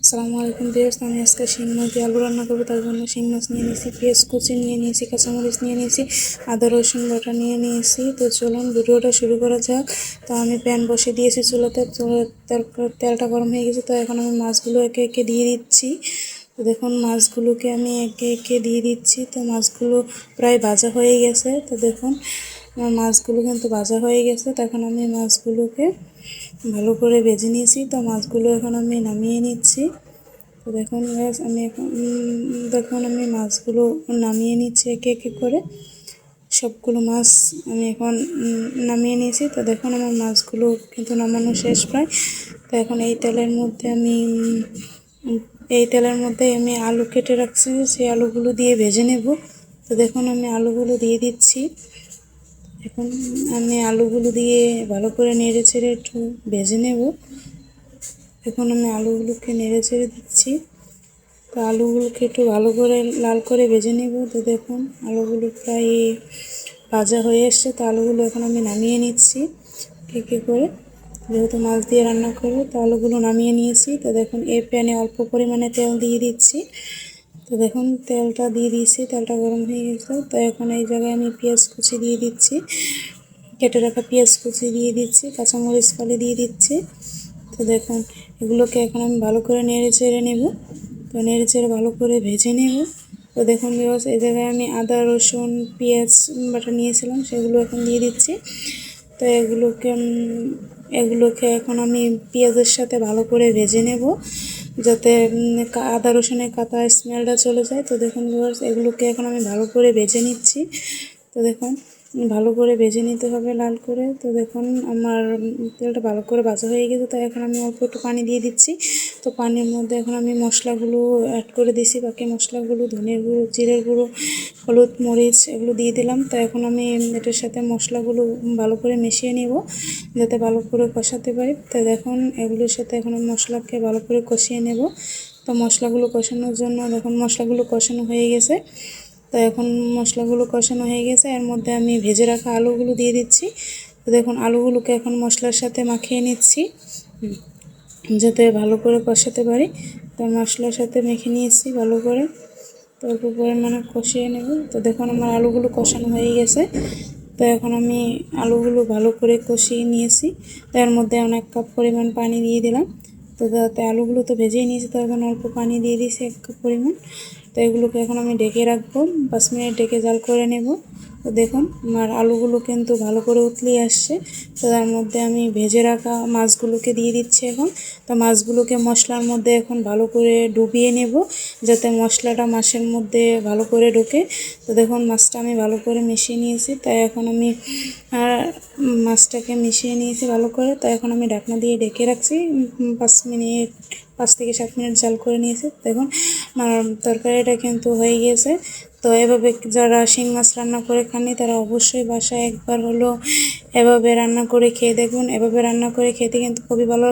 আসসালামু আলাইকুম ভিউয়ার্স, আমি আজকে শিং মাছ দিয়ে আলু রান্না করবো। তার জন্য শিং মাছ নিয়ে নিয়েছি, পেঁয়াজ কুচি নিয়ে নিয়েছি, কাঁচামরিচ নিয়ে নিয়েছি, আদা রসুন বাটা নিয়ে নিয়েছি। তো চলুন ভিডিওটা শুরু করা যাক। তো আমি প্যান বসে দিয়েছি চুলাতে, তেলটা গরম হয়ে গেছে। তো এখন আমি মাছগুলো একে একে দিয়ে দিচ্ছি। তো দেখুন মাছগুলোকে আমি একে একে দিয়ে দিচ্ছি। তো মাছগুলো প্রায় ভাজা হয়ে গেছে। তো দেখুন আমার মাছগুলো কিন্তু ভাজা হয়ে গেছে। তখন আমি মাছগুলোকে ভালো করে ভেজে নিয়েছি। তো মাছগুলো এখন আমি নামিয়ে নিচ্ছি। তো দেখুন আমি মাছগুলো নামিয়ে নিচ্ছি একে একে করে। সবগুলো মাছ আমি এখন নামিয়ে নিয়েছি। তো দেখুন আমার মাছগুলো কিন্তু নামানো শেষ প্রায়। তো এখন এই তেলের মধ্যে আমি আলু কেটে রাখছি, সেই আলুগুলো দিয়ে ভেজে নেব। তো দেখুন আমি আলুগুলো দিয়ে দিচ্ছি। এখন আমি আলুগুলো দিয়ে ভালো করে নেড়ে চেড়ে একটু ভেজে নেব। এখন আমি আলুগুলোকে নেড়ে চেড়ে দিচ্ছি। তো আলুগুলোকে একটু ভালো করে লাল করে ভেজে নেব। তো দেখুন আলুগুলো প্রায় ভাজা হয়ে এসছে। তো আলুগুলো এখন আমি নামিয়ে নিচ্ছি একে করে, যেহেতু মাছ দিয়ে রান্না করবো। তো আলুগুলো নামিয়ে নিয়েছি। তো দেখুন এই প্যানে অল্প পরিমাণে তেল দিয়ে দিচ্ছি। তো দেখুন তেলটা দিয়ে দিয়েছি, তেলটা গরম হয়ে গেছে। তো এখন এই জায়গায় আমি পেঁয়াজ কুচি দিয়ে দিচ্ছি, কেটে রাখা পেঁয়াজ কুচি দিয়ে দিচ্ছি, কাঁচামরিচ ফালি দিয়ে দিচ্ছি। তো দেখুন এগুলোকে এখন আমি ভালো করে নেড়ে চেড়ে নেব। তো নেড়ে চেড়ে ভালো করে ভেজে নেব। তো দেখুন ভিউয়ার্স, এই জায়গায় আমি আদা রসুন পেঁয়াজ বাটা নিয়েছিলাম, সেগুলো এখন দিয়ে দিচ্ছি। তো এগুলোকে এখন আমি পেঁয়াজের সাথে ভালো করে ভেজে নেব, যাতে আদা রসুনের কাঁচা স্মেলটা চলে যায়। তো দেখুন ভিউয়ার্স, এগুলোকে এখন আমি ভালো করে ভেজে নিচ্ছি। তো দেখুন ভালো করে ভেজে নিতে হবে লাল করে। তো দেখুন আমার তেলটা ভালো করে ভাজা হয়ে গেছে। তো এখন আমি অল্প একটু পানি দিয়ে দিচ্ছি। তো পানির মধ্যে এখন আমি মশলাগুলো অ্যাড করে দিছি, বাকি মশলাগুলো ধনের গুঁড়ো, জিরের গুঁড়ো, হলুদ, মরিচ এগুলো দিয়ে দিলাম। তো এখন আমি এটার সাথে মশলাগুলো ভালো করে মিশিয়ে নিব, যাতে ভালো করে কষাতে পারি। তো দেখুন এগুলোর সাথে এখন আমি মশলাকে ভালো করে কষিয়ে নেব। তো মশলাগুলো কষানোর জন্য দেখুন মশলাগুলো কষানো হয়ে গেছে। তো এখন মশলাগুলো কষানো হয়ে গেছে, এর মধ্যে আমি ভেজে রাখা আলুগুলো দিয়ে দিচ্ছি। তো দেখুন আলুগুলোকে এখন মশলার সাথে মাখিয়ে নিচ্ছি, যাতে ভালো করে কষাতে পারি। তো মশলার সাথে মেখে নিয়েছি ভালো করে। তো অল্প পরিমাণে কষিয়ে নেব। তো দেখুন আমার আলুগুলো কষানো হয়ে গেছে। তো এখন আমি আলুগুলো ভালো করে কষিয়ে নিয়েছি। তো এর মধ্যে অনেক কাপ পরিমাণ পানি দিয়ে দিলাম। তো তাতে আলুগুলো তো ভেজেই নিয়েছি, তো এখন অল্প পানি দিয়ে দিয়েছি 1 কাপ পরিমাণ। তো এগুলোকে এখন আমি ঢেকে রাখবো, 5 মিনিট ঢেকে জাল করে নেব। তো দেখুন আমার আলুগুলো কিন্তু ভালো করে উতলিয়ে আসছে। তো তার মধ্যে আমি ভেজে রাখা মাছগুলোকে দিয়ে দিচ্ছি এখন। তো মাছগুলোকে মশলার মধ্যে এখন ভালো করে ডুবিয়ে নেব, যাতে মশলাটা মাছের মধ্যে ভালো করে ঢোকে। তো দেখুন মাছটা আমি ভালো করে মিশিয়ে নিয়েছি। তাই এখন আমি মাছটাকে মিশিয়ে নিয়েছি ভালো করে। তো এখন আমি ঢাকনা দিয়ে ঢেকে রাখছি 5 থেকে 7 মিনিট জাল করে নিয়েছি। দেখুন আমার তরকারিটা কিন্তু হয়ে গিয়েছে। তো এভাবে যারা শিং মাছ রান্না করে খাননি, তারা অবশ্যই বাসায় একবার হলো এভাবে রান্না করে খেয়ে দেখুন। এভাবে রান্না করে খেতে কিন্তু খুবই ভালো।